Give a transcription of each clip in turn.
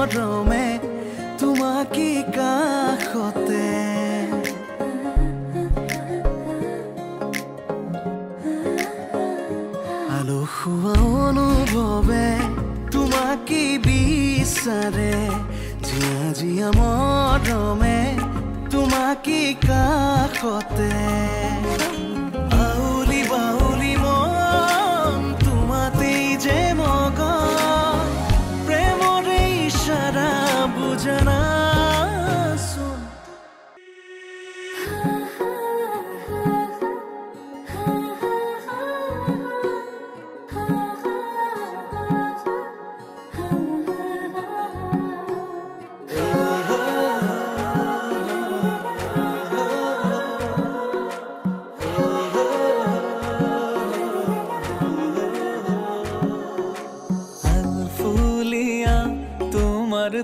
মৰমে তোমাকে কাষতে আলসুৱা অনুভৱে তোমাকে বিচাৰে জিয়া জিয়া মৰমে তোমাকে কাষতে আউলি বাউলি মন তোমাতেই যে মগন প্ৰেমৰে ইশাৰা বুজনা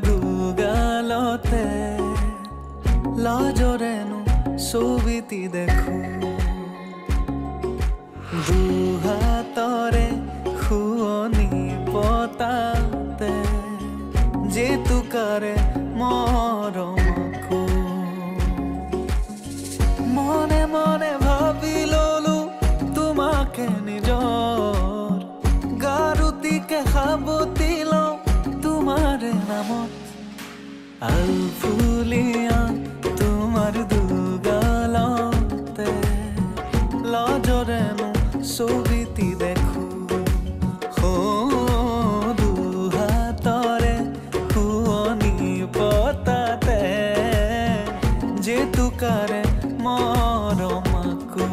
দুগালতে লাজৰেনো ছবিটি দেখো দুহাতৰে শুৱনি পতাতে জেতুকাৰে মৰমকো মনে মনে ভাবি ললো তোমাকে নিজৰ গাৰুতিকে সাবতি লওঁ তোমাৰ নামত আলফুলিয়া তোমাৰ দুগালতে লাজৰেনো ছবিটি দেখো দুহাতৰে শুৱনি পতাতে জেতুকাৰে মৰমকো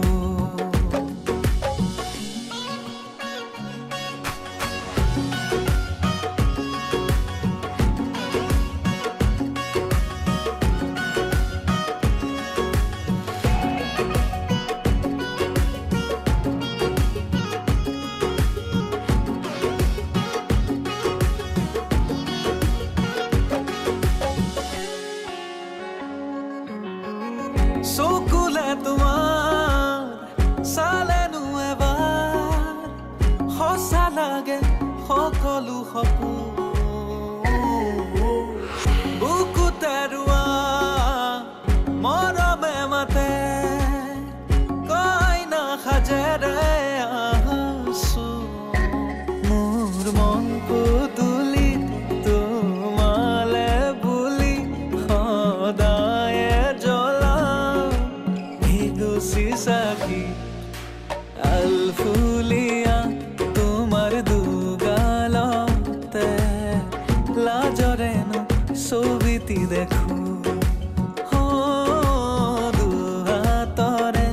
চকুলে তোমাৰ চালেনো এবাৰ সঁচা লাগে সকলো সপোন বুকুতে ৰোৱা মৰমে মাতে কইনা সাজেৰে আছো মোৰ মন পুতুলিত তোমালে বুলি সদায় সাকি আলফুলিয়া তোমাৰ দুগালতে লাজৰেনো ছবিটি দেখো দুহাতৰে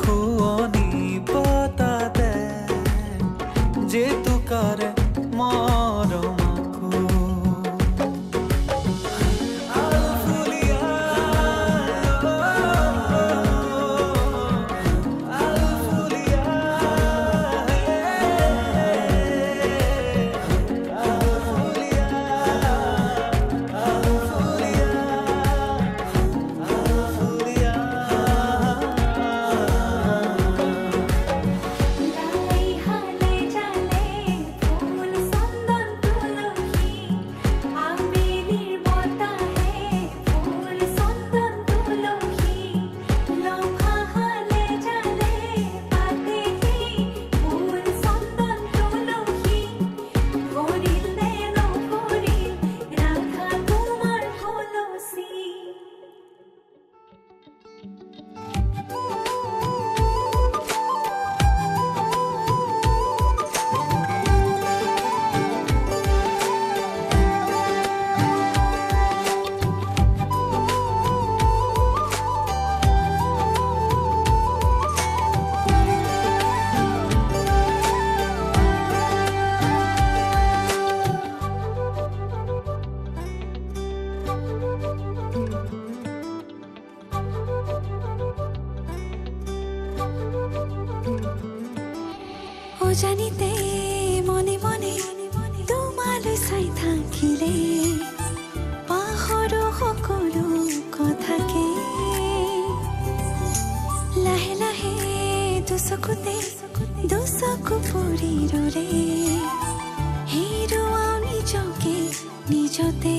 শুৱনি পতাতে জেতুকাৰে মৰমকো জানিতে মনে মনে তোমালৈ চাই থাকিলে পাহৰো সকলো কথাকে লাহে লাহে দুচকুতে দুচকু পৰি ৰৰে হেৰুৱাও নিজকে নিজতে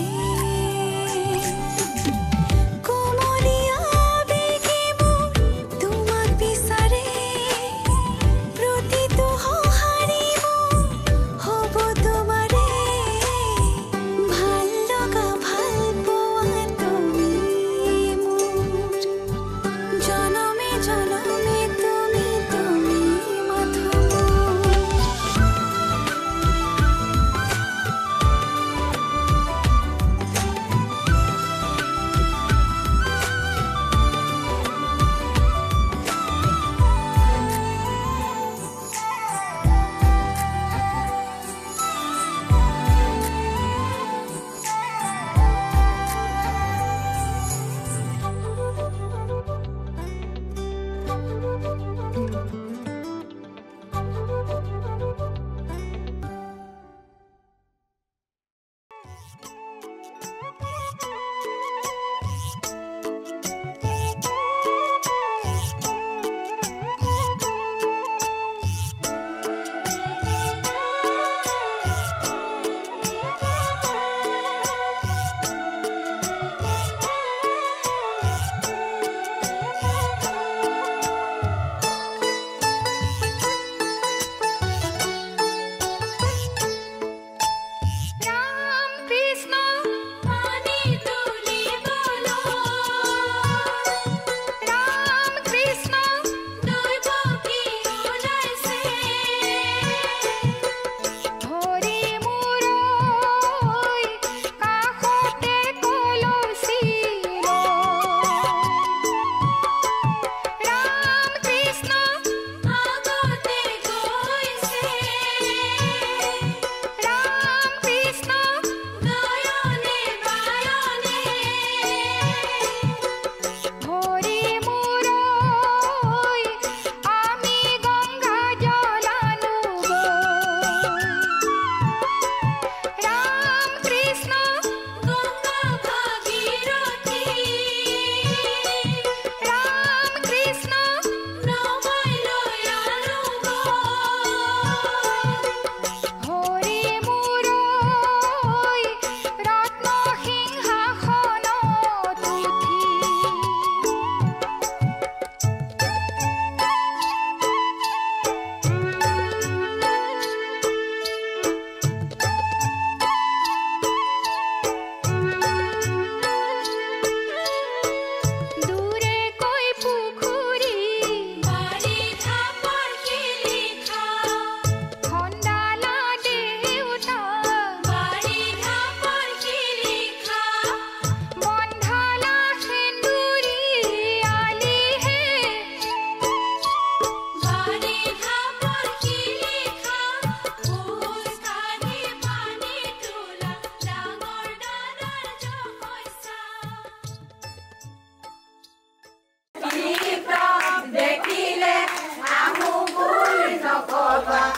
Bye.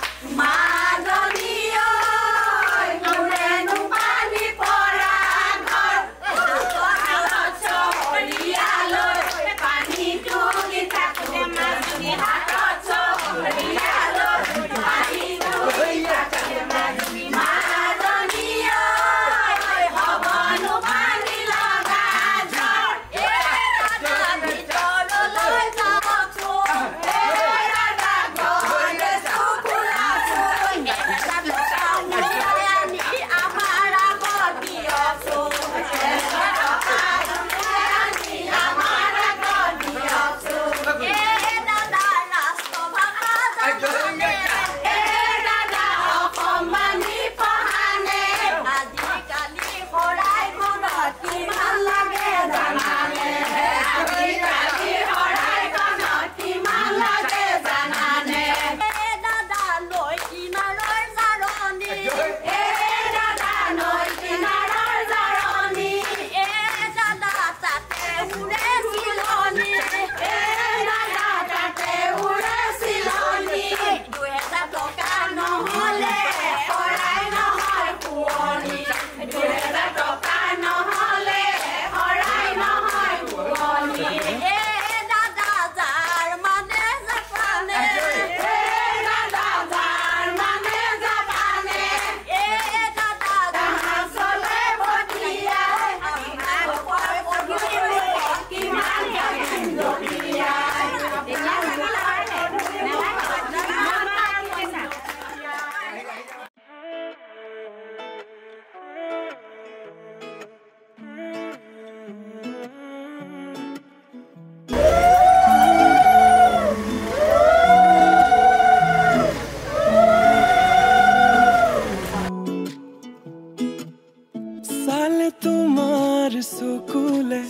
তোমাৰ চকুলে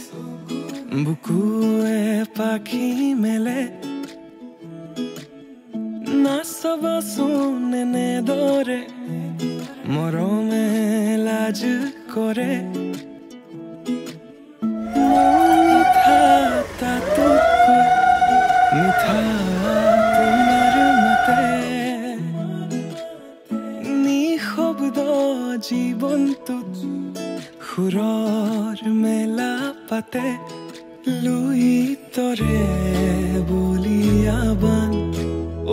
বুকুৱে পাখি মেলে নাচাবাচোন এনেদৰে মৰমে লাজ কৰে মিঠা তাতোতকৈ মিঠা তোমাৰ মতে নিশব্দ জীৱনটোত সুৰৰ মেলা পাতে লুইতৰে বলিয়াবান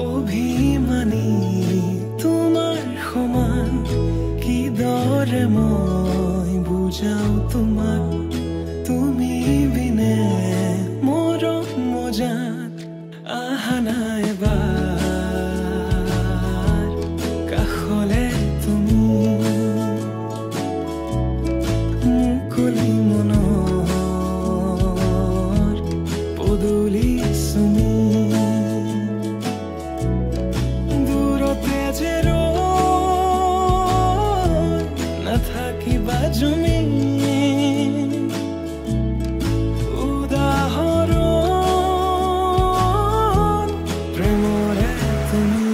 অভিমানী তোমাৰ সমান কিদৰে মই বুজাও তোমাক তুমি বিনে মৰম মজাত আহা নাই এবাৰ কাষলে তুমি মুকলি মনৰ পদূলি চুমি দূৰতে যে নাথাকিবা জুমি উদাহৰণ প্ৰেমৰে তুমি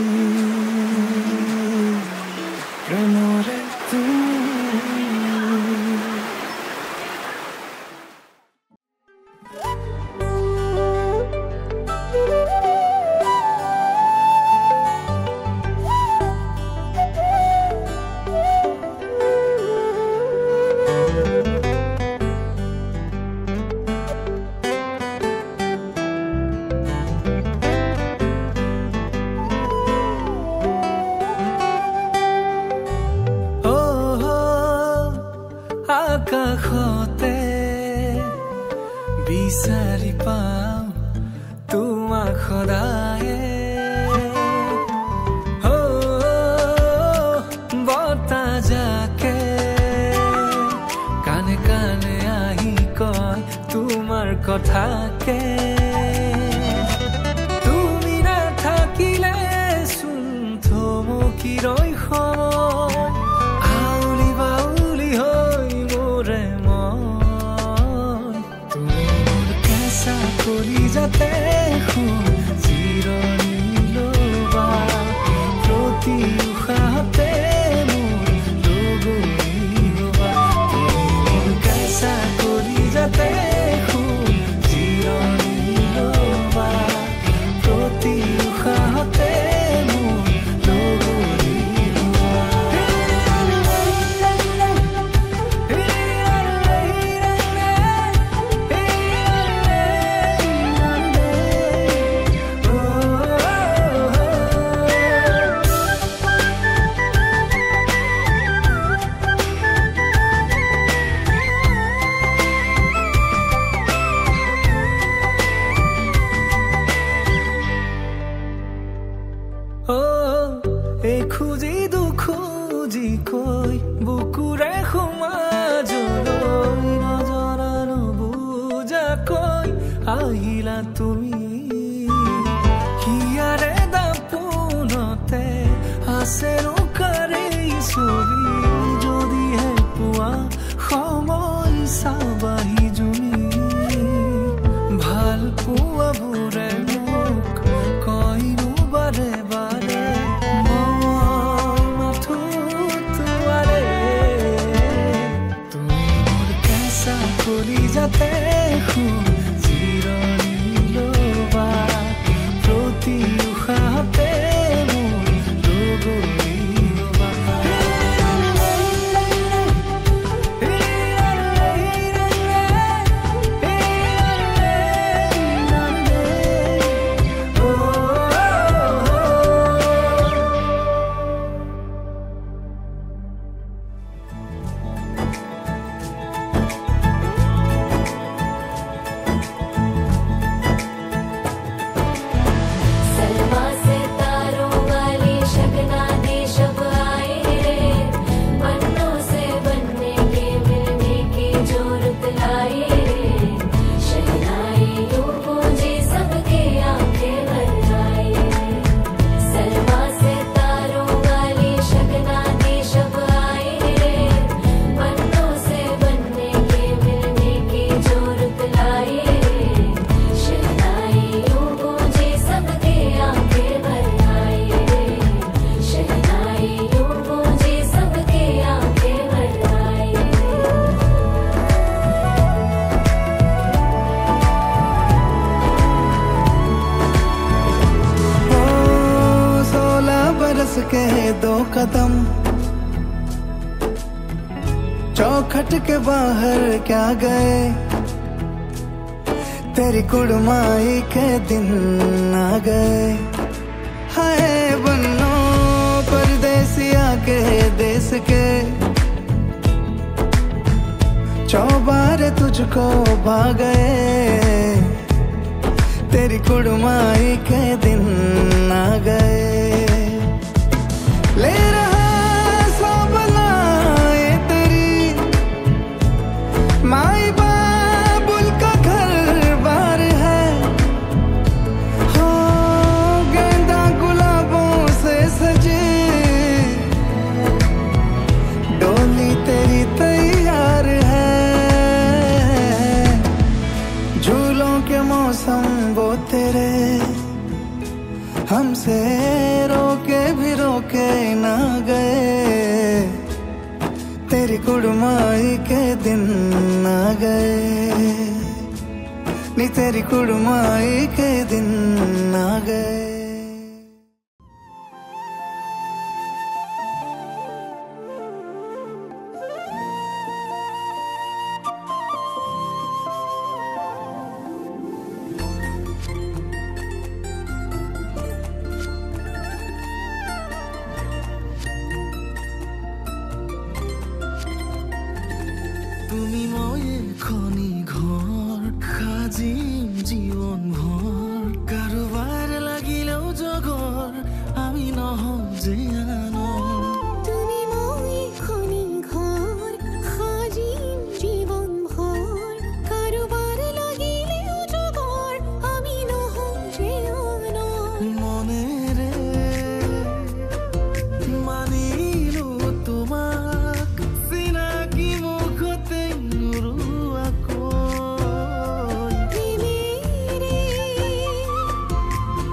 প্ৰেমৰে তুমি আকাশতে বিচাৰি পাওঁ তোমাক সদায়ে বতাহ জাকে কানে কানে আহি কয় তোমাৰ কথাকে তুমি নাথাকিলে চোন থমকি ৰয় সময় আউলি বাউলি হৈ মোৰে মন তুমি মোৰ কেঁচা কলিজাতে জিৰণি ল'বা প্ৰতি উশাহতে মোৰ লগৰী হ'বা তুমি মোৰ কেঁচা কলিজাতে জিৰণি ল'বা প্ৰতি উশাহতে মোৰ লগৰী হ'বা এই খুজি দুখুজি কৈ বুকুৰে সমাজলৈ নজৰা নুবুজাকৈ আহিলা তুমি হিয়াৰে দাপোনতে আছে ৰোকাৰে ছবি যদিহে পোৱা সময় চাবাহি জুমি ভাল পোৱাবোৰে মোক কয়নো বাৰে বাৰে মই মাথো তোমাৰে তুমি মোৰ কেঁচা কলিজাতে জিৰণি ল'বা প্ৰতি উশাহতে মোৰ লগৰী হ'বা के 2 कदम, चौखट के बाहर क्या गए, तेरी कुड़माई के दिन आ गए। हाय बन्नो परदेसिया के देश के, चौबारे तुझको भा गए, तेरी कुड़माई के दिन आ गए। ले रहा सब लाए तेरी माई बाबुल का घर बार है, हो गेंदा गुलाबों से सजी डोली तेरी तैयार है। झूलों के मौसम वो तेरे, हमसे रोके भी रोके ना गए, तेरी कुड़माई के दिन आ गए, नी तेरी कुड़माई के दिन आ गए। তুমি ময়ে খনি ঘর সাজিম জীবন ভর, কারোবার লাগিলেও জগর আমি নহম যে আনৰ। তুমি মই খনি ঘৰ সাজিম জীবন ভৰ, কাৰোবাৰ লাগিলেও জগৰ আমি নহম যে আনৰ। মনেৰে মানিলো তোমাক, চিনাকি মুখতে নোৰোৱাকৈ। প্ৰেমেৰে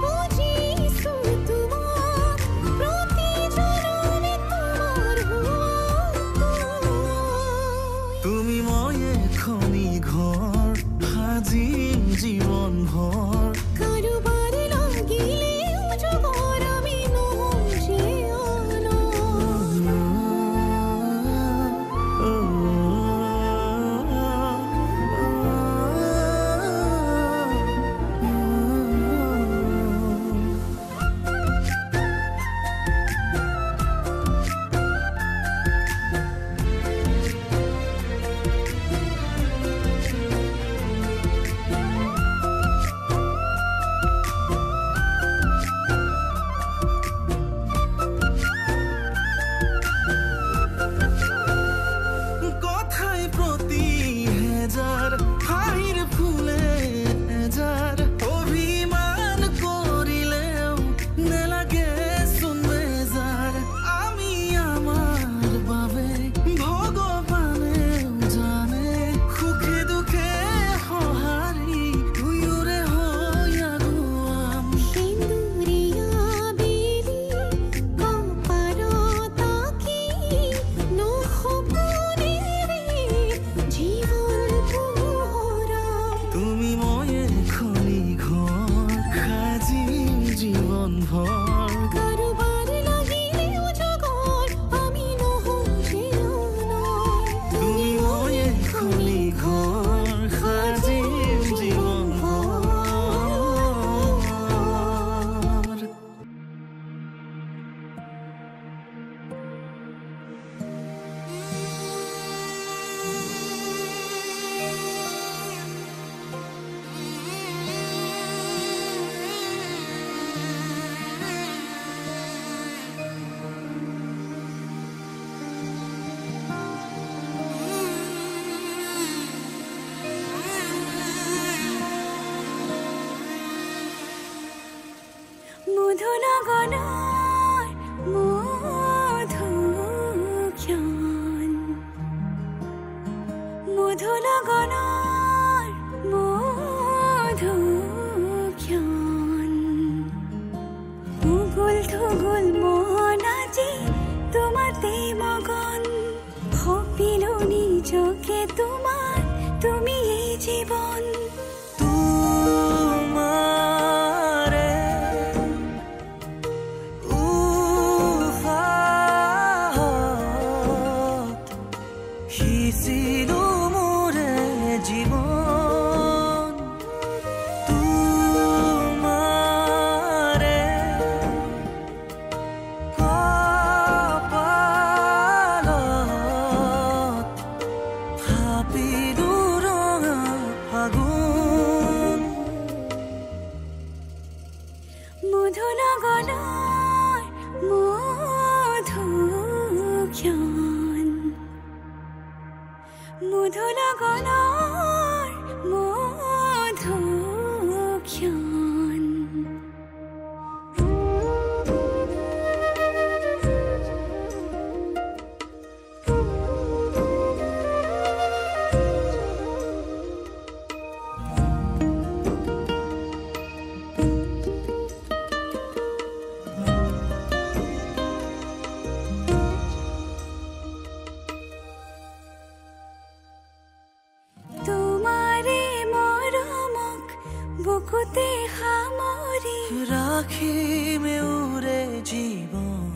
বুজিছো তোমাক, প্ৰতি জনমে তোমাৰ হোৱাকৈ। তুমি ময়ে খনি ঘৰ সাজিম জীবন ভৰ, কাৰোবাৰ লাগিলেও জগৰ আমি নহম যে আনৰ। কথায় প্রতি হেজার, হাহির ফুলে হেজার, অভিমান করিলেও নেলাগে শুনবে যার। আমি আমার বাবে ভগবানেও জানে, সুখে দুখে সঁহাৰি দুয়োৰে হৈ আগুৱাম। সেন্দুৰীয়া বেলি কপালত আঁকি নসপোনেৰে জীৱন পোহৰাম। তুমি ময়ে খনি ঘৰ সাজিম জীবন ভৰ, কাৰোবাৰ লাগিলেও জগৰ আমি নহম যে আনৰ। তুমি ময়ে খনি ঘৰ সাজিম জীবন ভৰ। মধুনগৰৰ মধুক্ষণ, মধুনগৰৰ মধুক্ষণ। উগুল থুগুল মন আজি তোমাতে মগন, সপিলো নিজকে তোমাৰ, তুমি এই জীৱন। তোমাৰে বুকুতে সামৰি ৰাখিমে উৰে জীৱন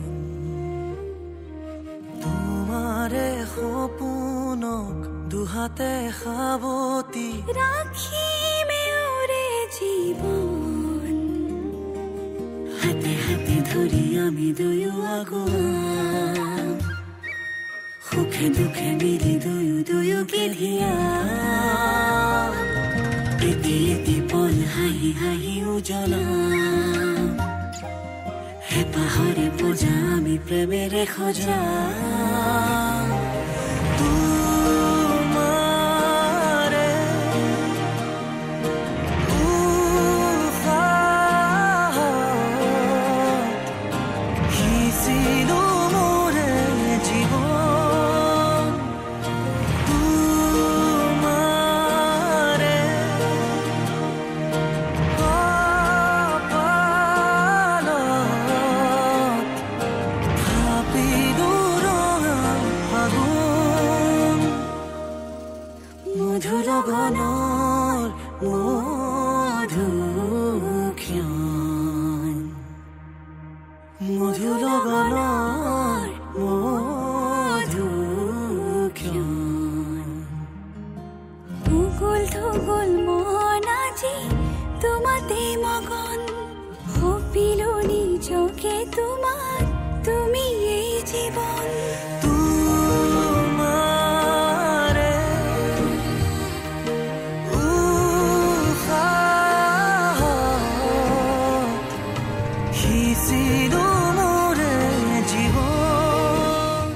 তোমাৰে সপোনক দুহাতে সাৱতি ৰাখিমে উৰে জীৱন হাতে হাতে ধৰি আমি দুয়ো আগুৱাম সুখে দুখে মিলি দুয়োকে ধিয়াম এটি এটি পল হাঁহি হাঁহি উজ্বলাম হেঁপাহৰে পূজা আমি প্ৰেমেৰে সজাম তোমাৰে উশাহত সিঁচিলো মোৰে জীৱন তোমাৰে কপালত থাপিলো ৰঙা ফাগুন মধুৰ গণৰ মধুক্ষণ মধুৰ গণৰ মধুক্ষণ উগুল থুগুল মন আজি তোমাতে মগন সপিলো নিজকে তোমাৰ তুমি এই জীৱন তোমাৰে উশাহত সিঁচিলো মোৰে জীৱন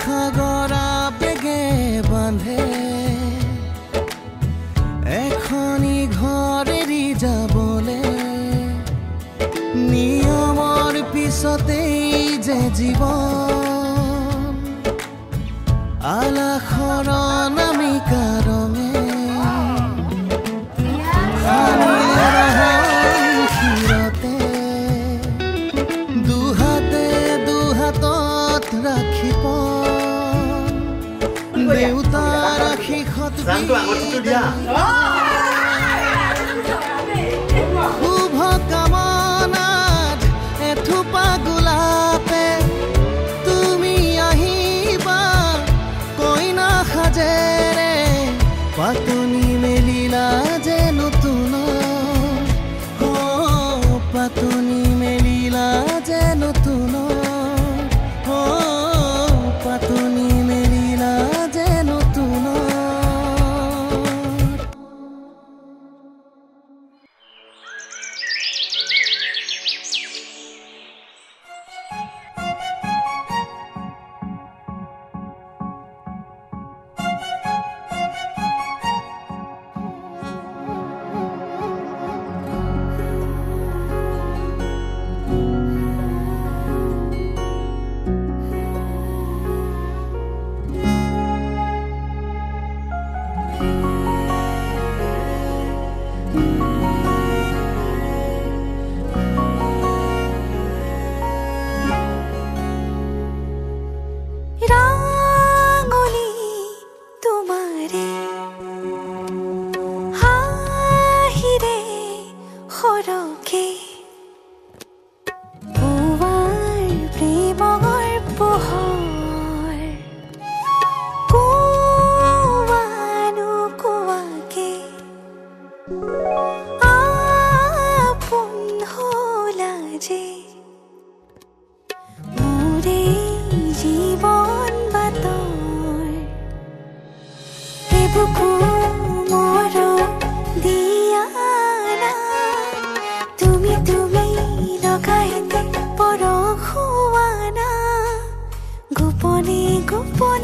সাগৰা বেগে বান্ধে এখনি ঘৰ এৰি যাবলে নিয়মৰ পিছতেই যে জীৱন আলাসৰ নামিকা ৰঙে ক্ষীৰতে দুহাতত ৰাখি দেউতা ৰাখি শুভ কামনাত এথোপা গোলাপে তুমি আহিবা কইনা সাজেৰে পাতনি মেলিলা যে নতুন পাতনি মেলিলা যে নতুন পাতনি মেলিলা যে নতুন Goodbye.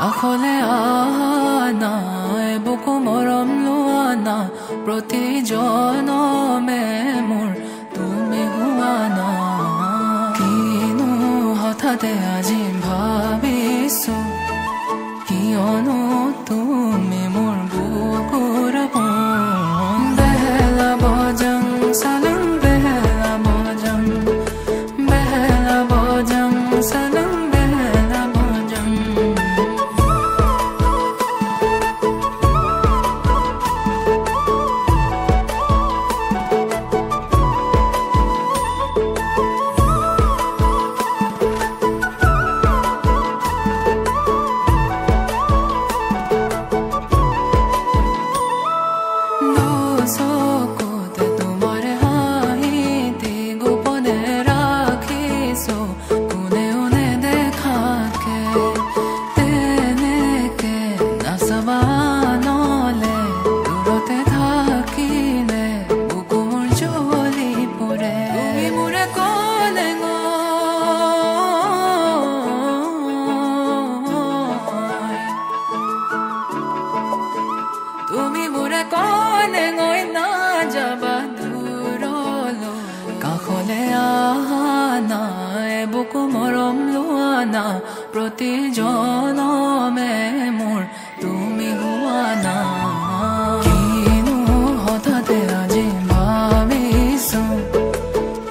কাষলে আনা বুকু মৰম লোৱানা প্ৰতি জনমে মোৰ তুমি হোৱা না কিনো হঠাতে আজি ভাবিছো কিয়নো তুমি মোৰ বুকুৰ কোণ বেলা বজং সালং বেলা বজং সালং তুমি মোৰে কলে গৈ না যাবা দূৰলৈ কাষলে আনা বুকু মৰম লোৱানা প্ৰতি জনমে মোৰ তুমি হোৱা না কিনো হঠাতে আজি ভাবিছো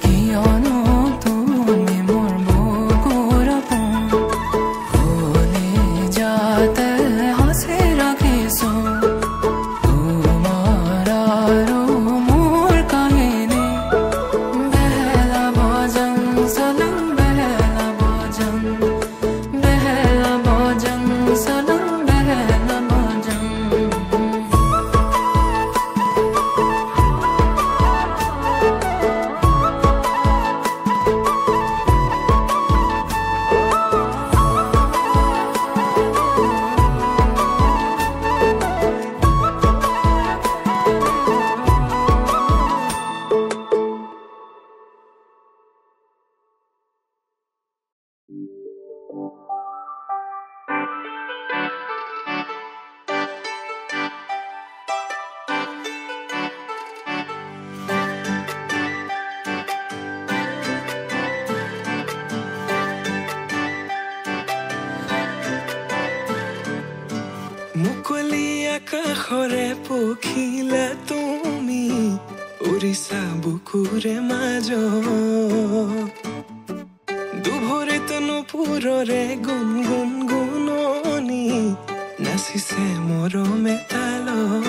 কিয়নো তুমি মোৰ বুকুৰ কোণ কলি যাতে হাসি ৰাখিছো মুকলি আকাশৰে পখিলা তুমি উৰিছা বুকুৰে মাজত দুভৰিত নুপুৰৰে গুণগুণ গুণনি নাচিছে মৰমে তালত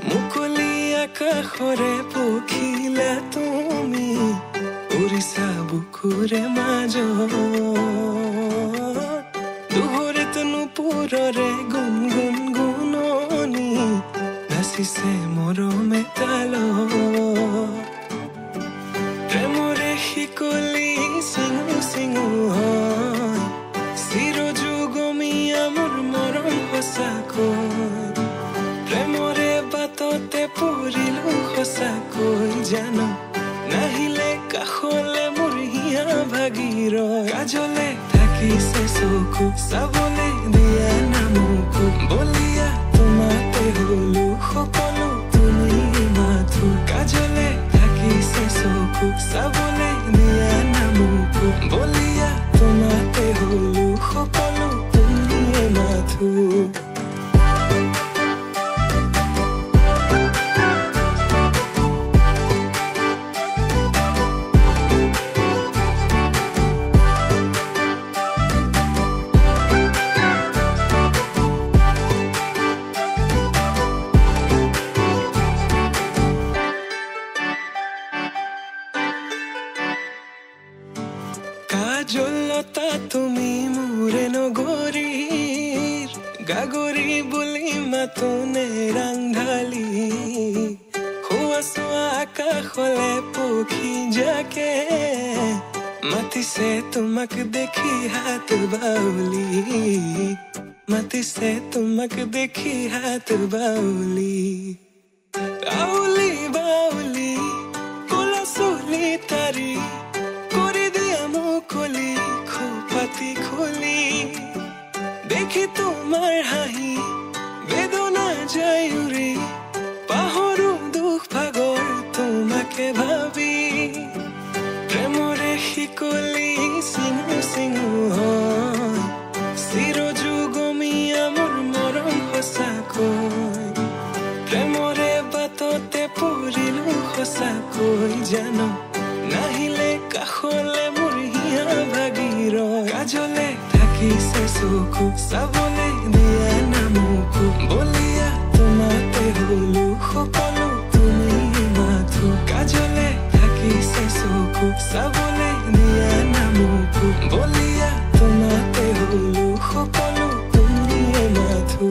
মুকলি আকাশৰে পখিলা তুমি উৰিছা বুকুৰে মাজত নুপুৰৰে গুণগুণ গুণনি নাচিছে মৰমে তালত প্ৰেমৰে শিকলি চিঙু চিঙু হয় চিৰযুগমীয়া মোৰ মৰম সঁচাকৈ প্ৰেমৰে বাটতে পৰিলো সঁচাকৈ জানো নাহিলে কাষলে মোৰ হিয়া ভাগিৰ কাজলে থাকিছে চকু চাবলে দিয়া নামকো বলিয়া তোমাতে হলো সকলো তুমি মাথো কাজলে থাকিছে চকু চাবলে দিয়া নামকো বলিয়া তোমাতে হলো সকলো তুমি মাথো কাজলতা তুমি মোৰে নগৰীৰ গাগৰি বুলি মাতনে ৰাংঢালি হোৱা চোৱা আকাশলে পক্ষী যাকে মাতিছে তোমাক দেখি হাত বাউলি মাতিছে তোমাক দেখি হাত বাউলি আউলি বাউলি কোলা চুলি তাৰি কৰি দিয়া মুকলি খোপাতি খুলি দেখি তোমাৰ হাঁহি বেদনা যায় উৰি পাহৰো দুখ ভাগৰ তোমাকে ভাবি প্ৰেমৰে শিকলি চিঙু চিঙু হয় চিৰযুগমীয়া মোৰ মৰম সঁচাকৈ প্ৰেমৰে বাটতে পৰিলো সঁচাকৈ জানো নাহিলে কাষলে মোৰ হিয়া ভাগি ৰয় কাজলে থাকিছে চকু চাবলে দিয়া নামকো বলিয়া তোমাতে হলো সকলো তুমি মাথো কাজলে থাকিছে চকু চাবলে দিয়া নামকো বলিয়া তোমাতে হলো সকলো তুমি মাথো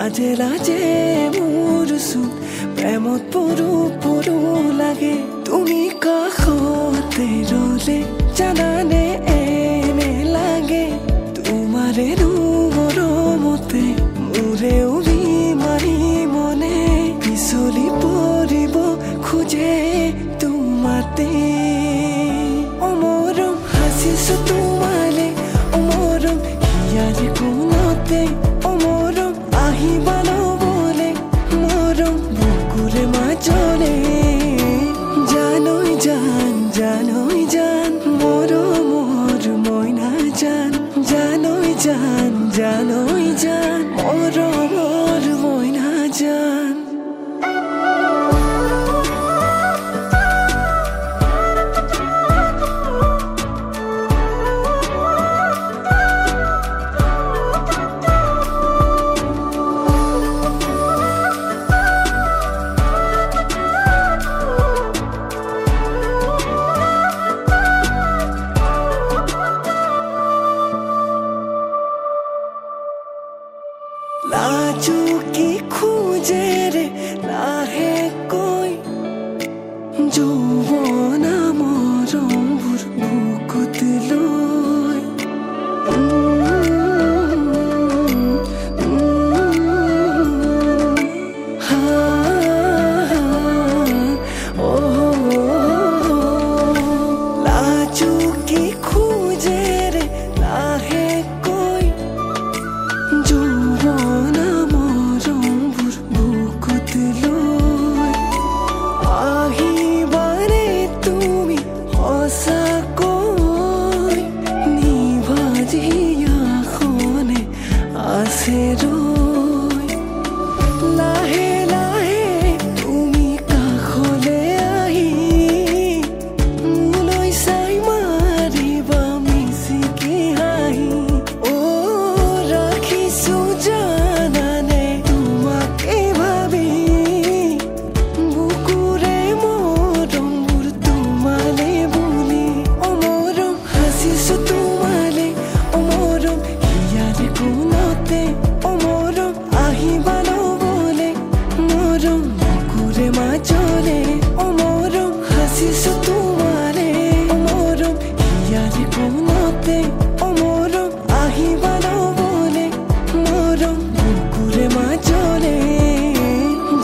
লাজে লাজে মোৰচোন প্ৰেমত পৰো পৰো লাগে তুমি কাষতে ৰলে জানানে এনে লাগে তোমাৰে মৰমতে মোৰে উৰি মাৰি মনে পিছলি পৰিব খোজে তোমাতে অমৰম হাসিছো তোমালে অমৰম হিয়াৰে কোনতে অমৰম আহিবানো বলে মৰম বুকুৰে মাজলে জানৈ জান মৰমৰ মইনা জান জানৈ জান মৰমৰ মইনা জান লাজুকি খোজে ৰে লাহে কৈ যৌৱনা মৰমবোৰ বুকুত লৈ লাজুকি খোজে ৰে লাহে কৈ যৌৱনা মৰমবোৰ বুকুত লৈ আহিবানে তুমি সঁচাকৈ নিভাজিয়াখনে আছে ৰৈ লাহে লাহে তুমি কাষলে আহি মোলৈ চাই মাৰিবা মিচিকি হাঁহি ৰাখিছো জানানে তোমাকে ভাবি বুকুৰে মৰমবোৰ তোমালে বুলি অমৰম হাসিছো তোমালে অমৰম হিয়াৰে কোনতে অমৰম আহিবানো বলে মৰম বুকুৰে মাজলে খুজিছো তোমাৰে মৰম হিয়াৰে কোনতে মৰম আহিবা লবলে মৰম বুকুৰে মাজলে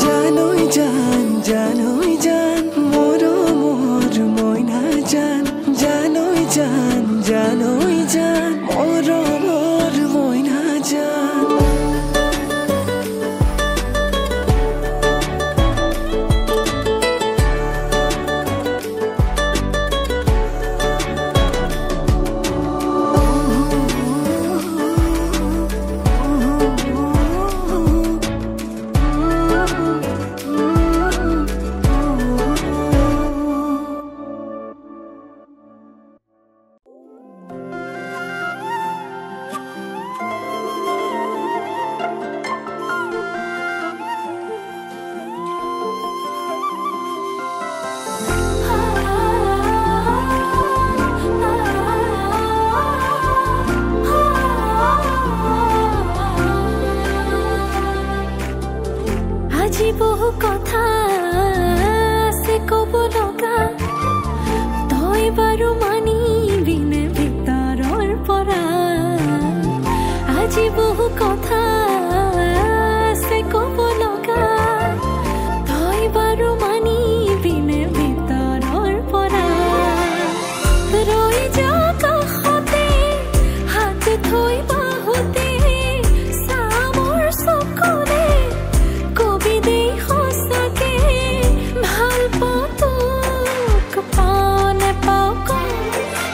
জানৈ জান জানৈ জান মৰমৰ মইনা জান জানৈ জান জানৈ জান মৰমৰ মইনা জান আজি বহু কথা আছে কব লগা তই বাৰু মানিবিনে ভিতৰৰ পৰা আজি বহু কথা আছে কব লগা তই বাৰু মানিবিনে ভিতৰৰ পৰা ৰৈ যা কাষতে হাত থৈ বাহুতে চামৰ চকুৰে কবি দেই সঁচাকে ভাল পাওঁ তোক পাওঁ নেপাওঁ কওঁ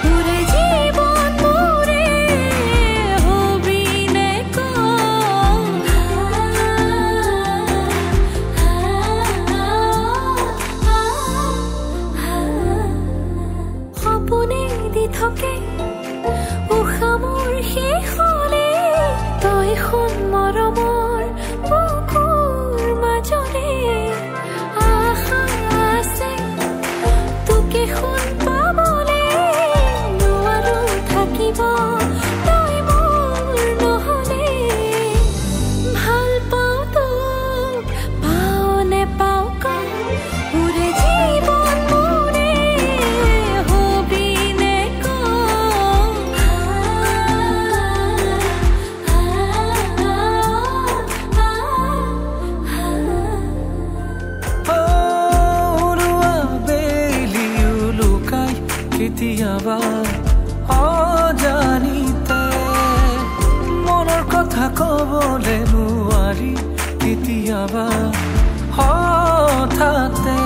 তোৰে জীৱন মোৰে হবি নে কওঁ সপোনে দি থাকে উশাহ মোৰ শেষ হলে তই শুন মৰমৰ বুকুৰ মাজৰে আশা আছে তোকে শুন পাবলে নোৱাৰো থাকিব তই মোৰ নহলে ভাল পাওঁ তোক পাওঁ নেপাওঁ কওঁ উৰে জীৱন মোৰে হবি নে কওঁ উৰুৱা বেলিও লুকাই কেতিয়াবা অজানিতে মনৰ কথা কবলে নোৱাৰি কেতিয়াবা হঠাতে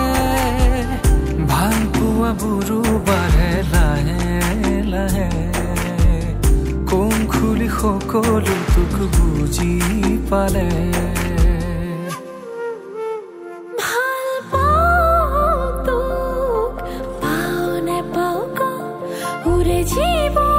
ভাল পোৱা বুৰু বাঢ়ে লাহে লাহে কোন খুলি সকলো তোক বুজি পালে ভাল পাওঁ তোক পাওঁ নেপাওঁ কওঁ উৰে জীৱন